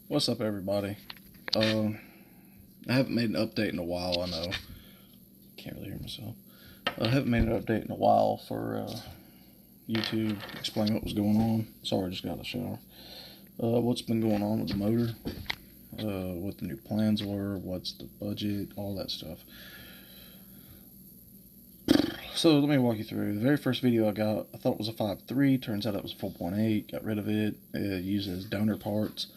What's up, everybody? I haven't made an update in a while. I know. Can't really hear myself. I haven't made an update in a while for YouTube. Explain what was going on. Sorry, I just got out of the shower. What's been going on with the motor? What the new plans were? What's the budget? All that stuff. So let me walk you through. The very first video I got, I thought it was a 5.3. Turns out it was a 4.8. Got rid of it. Used it as donor parts.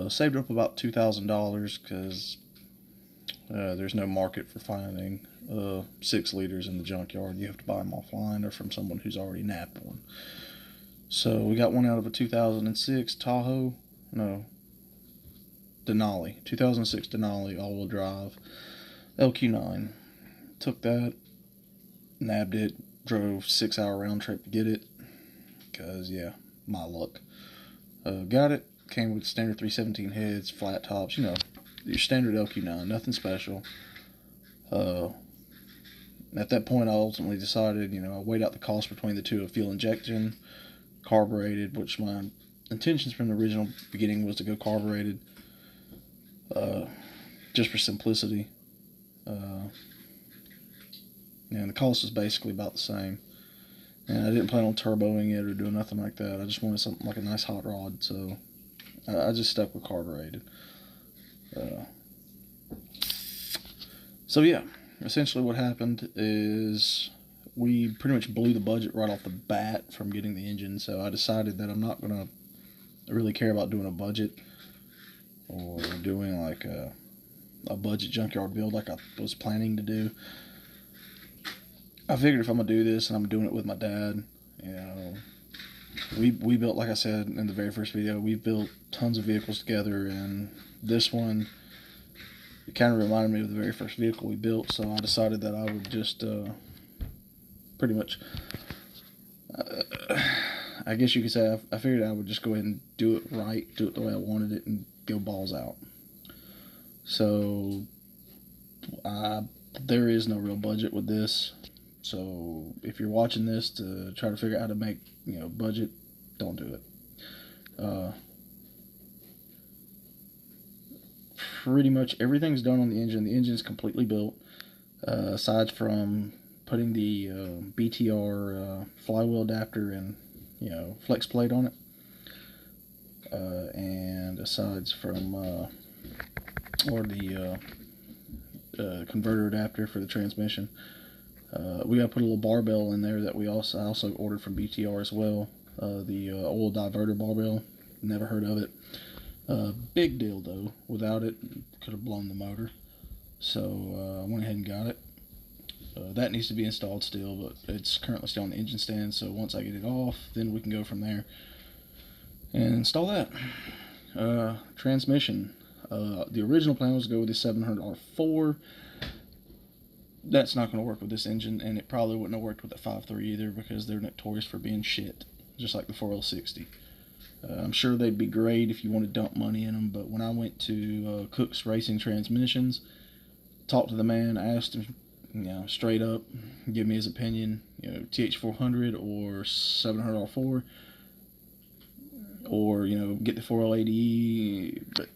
Saved up about $2,000 because there's no market for finding 6 liters in the junkyard. You have to buy them offline or from someone who's already nabbed one. So we got one out of a 2006 Tahoe, no, Denali, 2006 Denali all-wheel drive LQ9. Took that, nabbed it, drove 6-hour round trip to get it, because yeah, my luck. Got it. Came with standard 317 heads, flat tops, your standard LQ9, nothing special. At that point, I ultimately decided, I weighed out the cost between the two of fuel injection, carbureted, which my intentions from the original beginning was to go carbureted, just for simplicity. And the cost was basically about the same. And I didn't plan on turboing it or doing nothing like that. I just wanted something like a nice hot rod, so I just stuck with carbureted. So yeah, essentially what happened is we pretty much blew the budget right off the bat from getting the engine. So I decided that I'm not going to really care about doing a budget or doing like a budget junkyard build like I was planning to do. I figured if I'm going to do this and I'm doing it with my dad, we built, like I said in the very first video, we built tons of vehicles together, and this one, it kind of reminded me of the very first vehicle we built, so I decided that I would just pretty much, I guess you could say, I figured I would just go ahead and do it right, do it the way I wanted it, and go balls out. So, there is no real budget with this. So if you're watching this to try to figure out how to make, budget, don't do it. Pretty much everything's done on the engine. The engine's completely built, aside from putting the BTR flywheel adapter and, flex plate on it. And aside from, or the converter adapter for the transmission. We got to put a little barbell in there that I also ordered from BTR as well. The oil diverter barbell. Never heard of it. Big deal though. Without it, could have blown the motor. So I went ahead and got it. That needs to be installed still, but it's currently still on the engine stand. So once I get it off, then we can go from there and install that. Transmission. The original plan was to go with the 700R4. That's not going to work with this engine, and it probably wouldn't have worked with the 5.3 either, because they're notorious for being shit, just like the 4L60. I'm sure they'd be great if you want to dump money in them, but when I went to Cook's Racing Transmissions, talked to the man, asked him, straight up, give me his opinion, TH400 or 700R4, or, get the 4L80E, but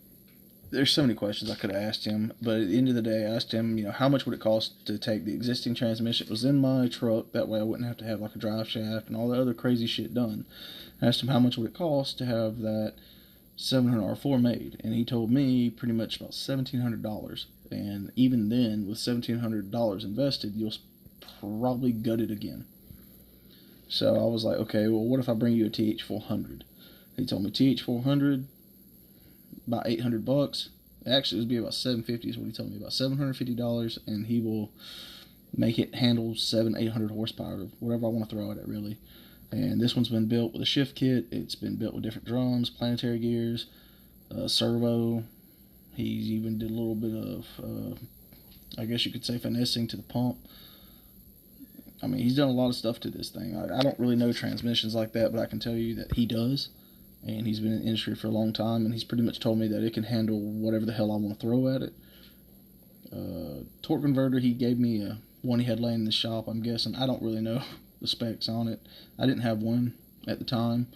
there's so many questions I could have asked him, but at the end of the day, I asked him, how much would it cost to take the existing transmission that was in my truck, that way I wouldn't have to have like a drive shaft and all the other crazy shit done. I asked him how much would it cost to have that 700R4 made, and he told me pretty much about $1,700, and even then, with $1,700 invested, you'll probably gut it again. So I was like, okay, well, what if I bring you a TH400? He told me TH400, about $800. Actually, it would be about $750 is what he told me, about $750, and he will make it handle 700-800 horsepower, whatever I want to throw at it, really. And this one's been built with a shift kit. It's been built with different drums, planetary gears, servo. He even did a little bit of, I guess you could say, finessing to the pump. I mean, he's done a lot of stuff to this thing. I don't really know transmissions like that, but I can tell you that he does. And he's been in the industry for a long time, and he's pretty much told me that it can handle whatever the hell I want to throw at it. Torque converter, he gave me one he had laying in the shop, I'm guessing. I don't really know the specs on it. I didn't have one at the time.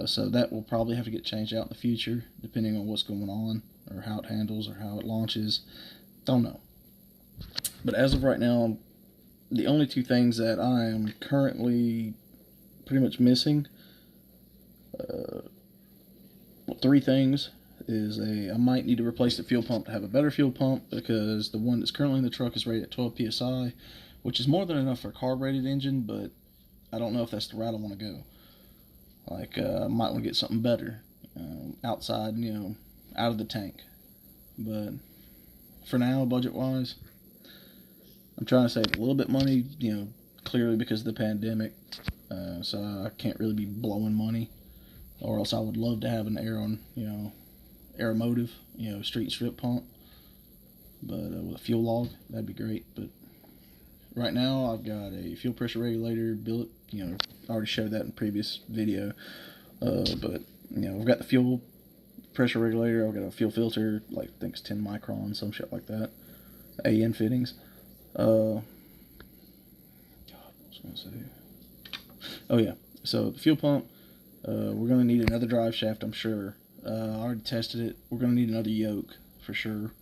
So that will probably have to get changed out in the future, depending on what's going on, or how it handles, or how it launches. Don't know. But as of right now, the only two things that I am currently pretty much missing, well, three things, is I might need to replace the fuel pump to have a better fuel pump, because the one that's currently in the truck is rated at 12 psi, which is more than enough for a carbureted engine, but I don't know if that's the route I want to go. Like, I might want to get something better outside, out of the tank. But for now, budget-wise, I'm trying to save a little bit money, clearly because of the pandemic. So I can't really be blowing money, or else I would love to have an Aeromotive, street strip pump. But with a fuel log, that'd be great. But right now, I've got a fuel pressure regulator built. I already showed that in a previous video. But I've got the fuel pressure regulator. I've got a fuel filter, like I think it's 10 micron, some shit like that. AN fittings. God, what was I gonna say? Oh yeah. So the fuel pump. We're gonna need another drive shaft, I'm sure. I already tested it. We're gonna need another yoke for sure.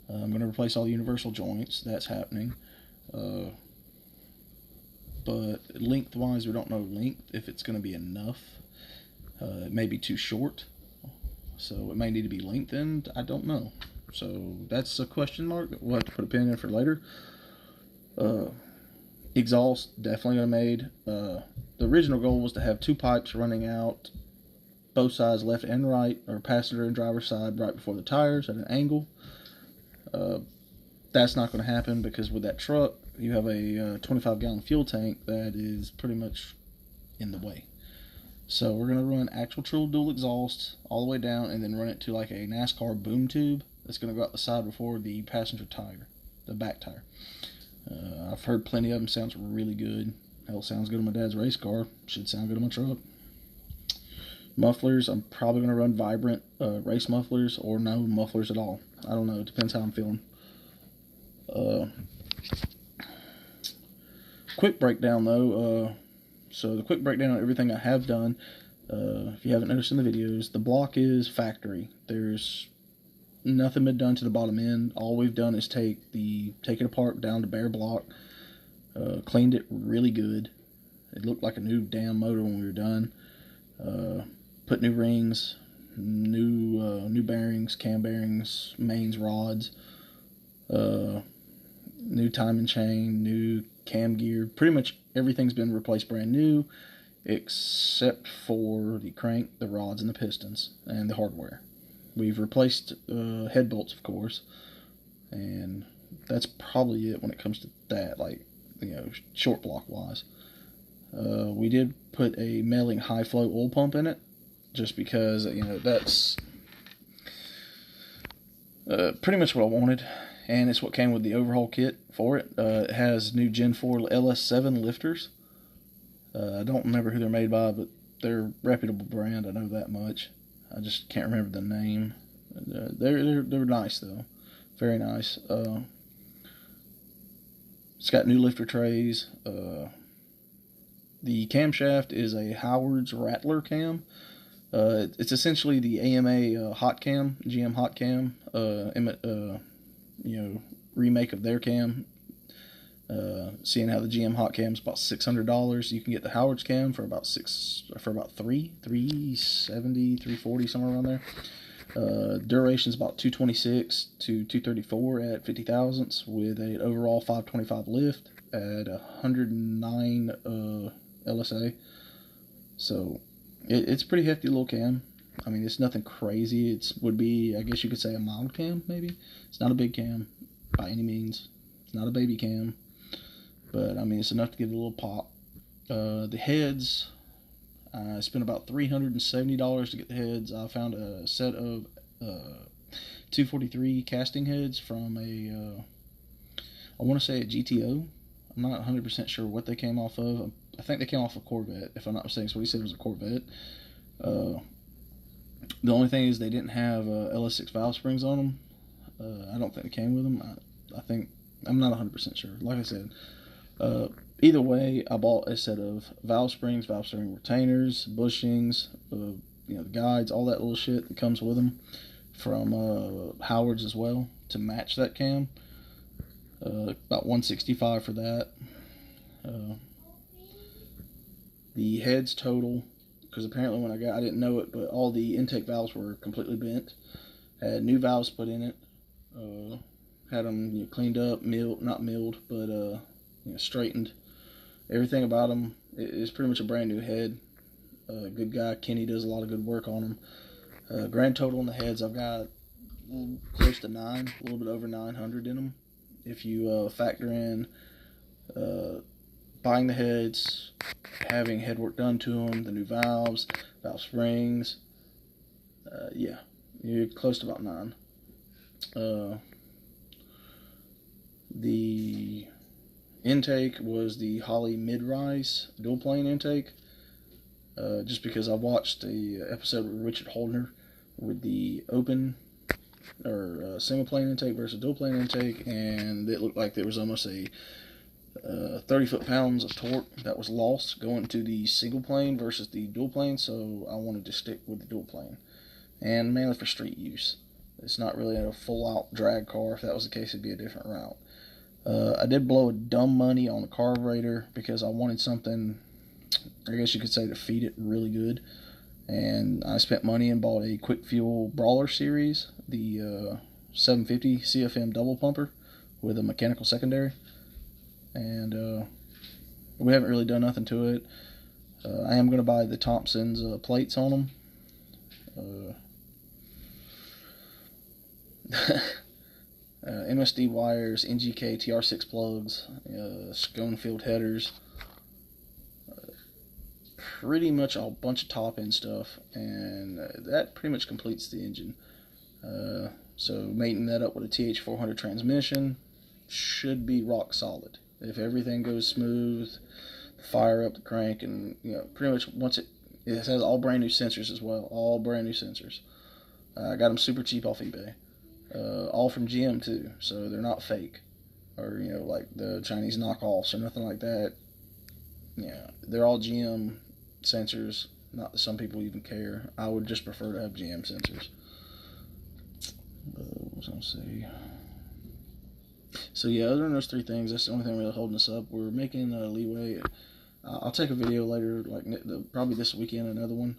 I'm gonna replace all the universal joints. That's happening. But lengthwise, we don't know length if it's gonna be enough. It may be too short, so it may need to be lengthened. I don't know. So that's a question mark. We'll have to put a pin in for later. Exhaust, definitely gonna made. The original goal was to have two pipes running out both sides, left and right, or passenger and driver side, right before the tires at an angle. That's not going to happen, because with that truck, you have a 25-gallon fuel tank that is pretty much in the way. So we're going to run actual true dual exhaust all the way down, and then run it to like a NASCAR boom tube that's going to go out the side before the passenger tire, the back tire. I've heard plenty of them. Sounds really good. Hell, sounds good on my dad's race car. Should sound good on my truck. Mufflers, I'm probably going to run Vibrant race mufflers, or no mufflers at all. I don't know. It depends how I'm feeling. Quick breakdown, though. So the quick breakdown of everything I have done, if you haven't noticed in the videos, the block is factory. There's nothing been done to the bottom end. All we've done is take it apart down to bare block, cleaned it really good. It looked like a new damn motor when we were done. Put new rings, new bearings, cam bearings, mains, rods, new timing chain, new cam gear. Pretty much everything's been replaced brand new, except for the crank, the rods, and the pistons, and the hardware. We've replaced head bolts, of course, and that's probably it when it comes to that, like, short block wise. We did put a Melling high flow oil pump in it, just because, that's pretty much what I wanted, and it's what came with the overhaul kit for it. It has new Gen 4 LS7 lifters. I don't remember who they're made by, but they're a reputable brand, I know that much. I just can't remember the name. They're nice, though. Very nice. It's got new lifter trays. The camshaft is a Howard's Rattler cam. It's essentially the AMA hot cam, GM hot cam, remake of their cam. Seeing how the GM hot cam is about $600, you can get the Howard's cam for about $370, $340, somewhere around there. Duration's about 226 to 234 at 50 thousandths, with an overall 525 lift at 109 LSA. So it's pretty hefty little cam. I mean, it's nothing crazy. It would be, I guess you could say, a mild cam, maybe. It's not a big cam by any means. It's not a baby cam, but I mean, it's enough to give it a little pop. The heads, I spent about $370 to get the heads. I found a set of 243 casting heads from I want to say a GTO. I'm not 100% sure what they came off of. I think they came off a Corvette, if I'm not mistaken. So what he said was a Corvette. The only thing is they didn't have LS6 valve springs on them. I don't think they came with them. I think, I'm not 100% sure. Like I said, either way, I bought a set of valve springs, valve spring retainers, bushings, the guides, all that little shit that comes with them from Howard's as well to match that cam. About $165 for that. The heads total, because apparently when I didn't know it, but all the intake valves were completely bent. Had new valves put in it. Had them cleaned up, not milled, but straightened. Everything about them is pretty much a brand new head. Good guy, Kenny does a lot of good work on them. Grand total on the heads, I've got close to 9, a little bit over 900 in them. If you factor in buying the heads, having headwork done to them, the new valves, valve springs, yeah, you're close to about 9. The intake was the Holley mid-rise dual plane intake. Just because I watched the episode with Richard Holdner with the open or single plane intake versus dual plane intake, and it looked like there was almost a 30 foot-pounds of torque that was lost going to the single plane versus the dual plane, so I wanted to stick with the dual plane, and mainly for street use. It's not really a full-out drag car. If that was the case, it'd be a different route. I did blow dumb money on the carburetor because I wanted something, I guess you could say, to feed it really good. And I spent money and bought a Quick Fuel Brawler series, the 750 CFM double pumper with a mechanical secondary. And we haven't really done nothing to it. I am going to buy the Thompson's plates on them. MSD wires, NGK TR6 plugs, Schoenfield headers, pretty much a bunch of top end stuff, and that pretty much completes the engine. So mating that up with a TH400 transmission should be rock solid. If everything goes smooth, fire up the crank, and pretty much once it has all brand new sensors as well, all brand new sensors. I got them super cheap off eBay. All from GM too, so they're not fake or like the Chinese knockoffs or nothing like that. Yeah, they're all GM sensors. Not that some people even care. I would just prefer to have GM sensors. What was I gonna say? So yeah, other than those 3 things, that's the only thing really holding us up. We're making leeway. I'll take a video later, like probably this weekend, another one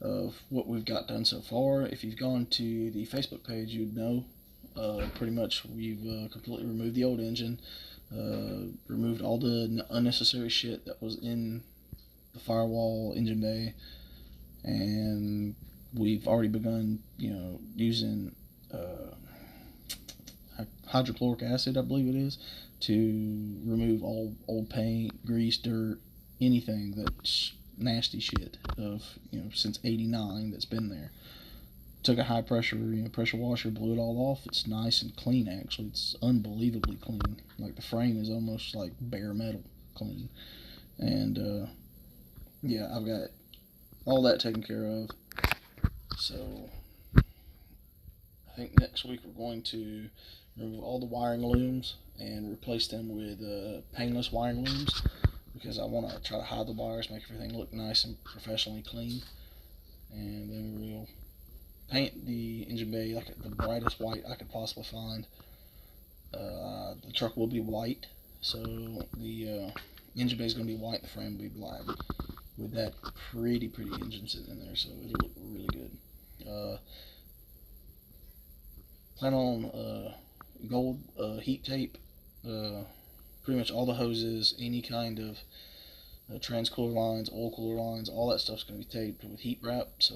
of what we've got done so far. If you've gone to the Facebook page, you'd know. Pretty much we've completely removed the old engine, removed all the unnecessary shit that was in the firewall, engine bay, and we've already begun, using hydrochloric acid, I believe it is, to remove all old paint, grease, dirt, anything that's nasty shit of since '89 that's been there. Took a high pressure pressure washer, blew it all off. It's nice and clean. Actually, it's unbelievably clean. Like the frame is almost like bare metal clean. And yeah, I've got all that taken care of. So I think next week we're going to remove all the wiring looms and replace them with painless wiring looms, because I want to try to hide the wires, make everything look nice and professionally clean. And then we'll paint the engine bay like the brightest white I could possibly find. The truck will be white, so the engine bay is going to be white, the frame will be black, with that pretty engine sitting in there, so it'll look really good. Plan on gold heat tape, pretty much all the hoses, any kind of trans cooler lines, oil cooler lines, all that stuff's going to be taped with heat wrap, so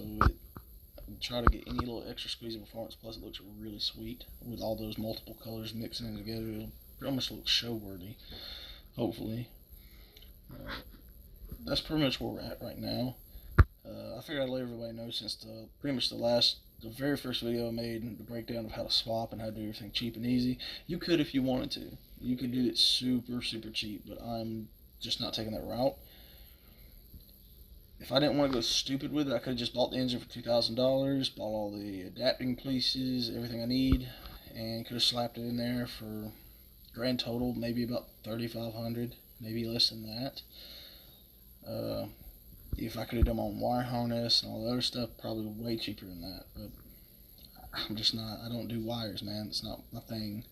try to get any little extra squeeze of performance. Plus it looks really sweet with all those multiple colors mixing in together. It'll pretty much look show worthy, hopefully. That's pretty much where we're at right now. I figured I'd let everybody know, since pretty much the very first video I made, the breakdown of how to swap and how to do everything cheap and easy. You could, if you wanted to, you could do it super cheap, but I'm just not taking that route. If I didn't want to go stupid with it, I could have just bought the engine for $2,000, bought all the adapting pieces, everything I need, and could have slapped it in there for grand total maybe about $3,500. maybe less than that. If I could have done my own wire harness and all the other stuff, probably way cheaper than that. But I'm just not. I don't do wires, man. It's not my thing.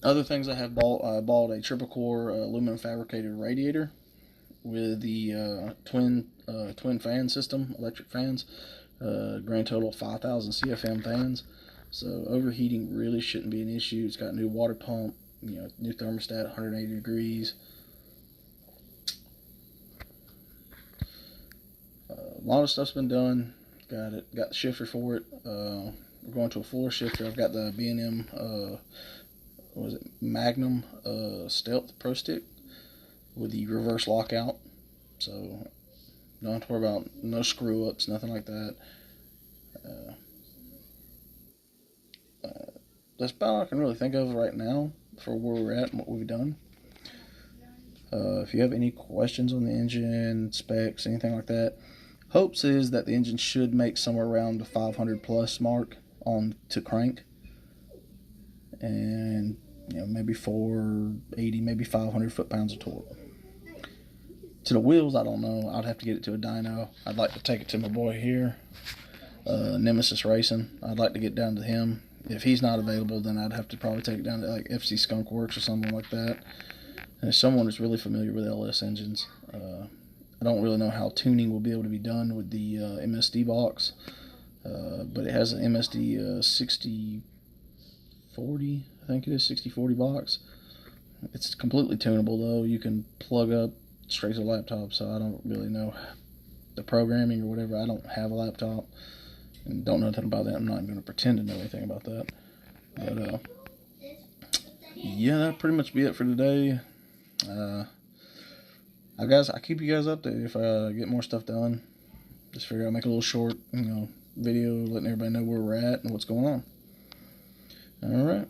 Other things I have bought. I bought a triple core aluminum fabricated radiator with the twin fan system, electric fans. Grand total 5,000 CFM fans. So overheating really shouldn't be an issue. It's got new water pump, new thermostat, 180 degrees. A lot of stuff's been done. Got the shifter for it. We're going to a floor shifter. I've got the B&M, Magnum Stealth Pro Stick with the reverse lockout. So don't have to worry about no screw ups, nothing like that. That's about all I can really think of right now for where we're at and what we've done. If you have any questions on the engine, specs, anything like that, hopes is that the engine should make somewhere around the 500 plus mark on to crank, and maybe 480, maybe 500 foot-pounds of torque. To the wheels, I don't know. I'd have to get it to a dyno. I'd like to take it to my boy here, Nemesis Racing. I'd like to get down to him. If he's not available, then I'd have to probably take it down to like FC Skunk Works or something like that. And someone who's really familiar with LS engines. I don't really know how tuning will be able to be done with the MSD box, but it has an MSD 6040, I think it is, 6040 box. It's completely tunable though. You can plug up straight to the laptop, so I don't really know the programming or whatever. I don't have a laptop and don't know anything about that. I'm not going to pretend to know anything about that. But yeah, that'd pretty much be it for today. I keep you guys updated if I get more stuff done. Just figure I'll make a little short, video letting everybody know where we're at and what's going on. All right.